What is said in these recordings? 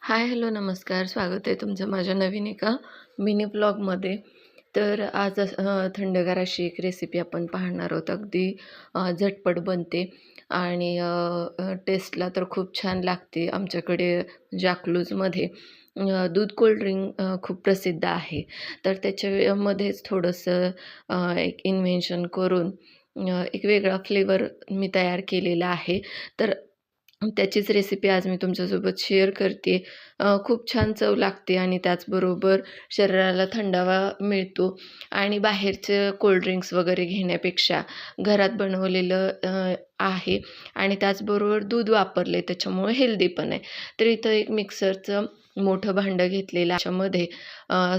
हाय, hello, नमस्कार. स्वागत आहे तुमचं माझ्या नवीन एका मिनी ब्लॉगमध्ये. तर आज थंडगार अशी एक रेसिपी आपण पाहणार आहोत. अगदी झटपट बनते आणि टेस्टला तर खूप छान लागते. आमच्याकडे म्हणजे अकलूजमध्ये दूध कोल्ड ड्रिंक खूप प्रसिद्ध आहे. तर त्याच्यामध्येच थोडंसं एक इन्व्हेन्शन करून एक वेगळा फ्लेवर मी तयार केलेला आहे. तर त्याचीच रेसिपी आज मी तुमच्यासोबत शेअर करते. खूप छान चव लागते आणि त्याचबरोबर शरीराला थंडावा मिळतो आणि बाहेरचं कोल्ड ड्रिंक्स वगैरे घेण्यापेक्षा घरात बनवलेलं आहे आणि त्याचबरोबर दूध वापरले त्याच्यामुळे हेल्दी पण आहे. तर इथं एक मिक्सरचं मोठं भांडं घेतलेलं आहे. त्याच्यामध्ये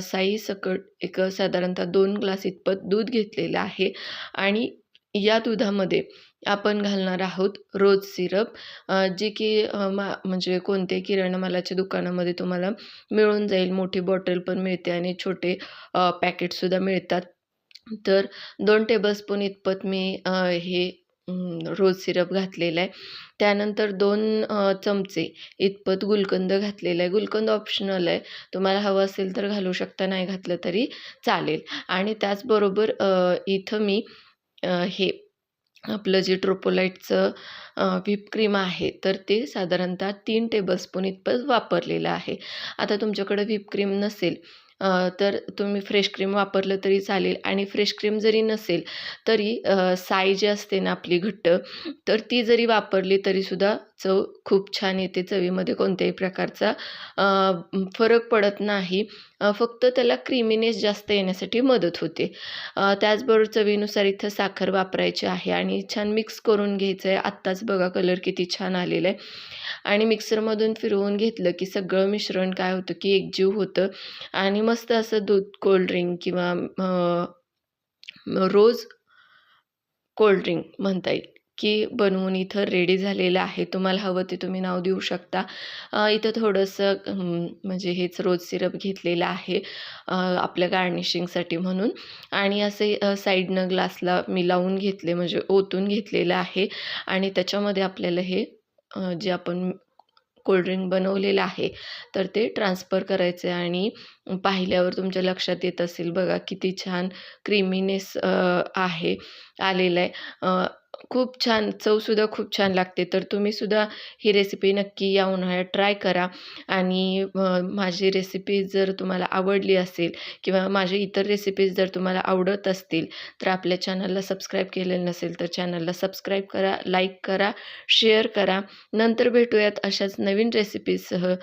साईसकट एक साधारणतः 2 ग्लास इतपत दूध घेतलेलं आहे आणि या दुधामध्ये आपण घालणार आहोत रोज सिरप, जे की म्हणजे कोणत्याही किराणा मालाच्या दुकानामध्ये तुम्हाला मिळून जाईल. मोठी बॉटल पण मिळते आणि छोटे पॅकेटसुद्धा मिळतात. तर 2 टेबलस्पून इतपत मी हे रोज सिरप घातलेला आहे. त्यानंतर 2 चमचे इतपत गुलकंद घातलेला आहे. गुलकंद ऑप्शनल आहे. तुम्हाला हवं असेल तर घालू शकता, नाही घातलं तरी चालेल. आणि त्याचबरोबर इथं मी हे आपलं जे ट्रोपोलाइटचं व्हिप क्रीम आहे, तर ते साधारणतः 3 टेबलस्पून इतपत वापरलेलं आहे. आता तुमच्याकडे व्हिप क्रीम नसेल तर तुम्ही फ्रेश क्रीम वापरलं तरी चालेल आणि फ्रेश क्रीम जरी नसेल तरी साय जी असते ना आपली घट्ट, तर ती जरी वापरली तरीसुद्धा चव खूप छान येते. चवीमध्ये कोणत्याही प्रकारचा फरक पडत नाही. फक्त त्याला क्रीमीनेस जास्त येण्यासाठी मदत होते. त्याचबरोबर चवीनुसार इथं साखर वापरायची आहे आणि छान मिक्स करून घ्यायचं आहे. आत्ताच बघा कलर किती छान आलेला आहे आणि मिक्सरमधून फिरवून घेतलं की सगळं मिश्रण काय होतं की एकजीव होतं आणि मस्त असं दूध कोल्ड ड्रिंक किंवा रोज कोल्ड ड्रिंक म्हणता येईल, की बनवून इथं रेडी झालेलं आहे. तुम्हाला हवं ते तुम्ही नाव देऊ शकता. इथं थोडंसं म्हणजे हेच रोज सिरप घेतलेलं आहे आपल्या गार्निशिंगसाठी म्हणून आणि असे साईडनं ग्लासला मी लावून घेतले म्हणजे ओतून घेतलेलं आहे आणि त्याच्यामध्ये आपल्याला हे जे आपण कोल्ड ड्रिंक बनवलेलं आहे, तर ते ट्रान्सफर करायचं आहे आणि पाहिल्यावर तुमच्या लक्षात येत असेल बघा किती छान क्रीमीनेस आहे आलेला आहे. खूप छान चवसुद्धा खूप छान लागते. तर तुम्हीसुद्धा ही रेसिपी नक्की या उन्हाळ्यात ट्राय करा आणि माझी रेसिपी जर तुम्हाला आवडली असेल किंवा माझे इतर रेसिपीज जर तुम्हाला आवडत असतील, तर आपल्या चॅनलला सबस्क्राईब केलेलं नसेल, तर चॅनलला सबस्क्राईब करा, लाईक करा, शेअर करा. नंतर भेटूयात अशाच नवीन रेसिपीजसह.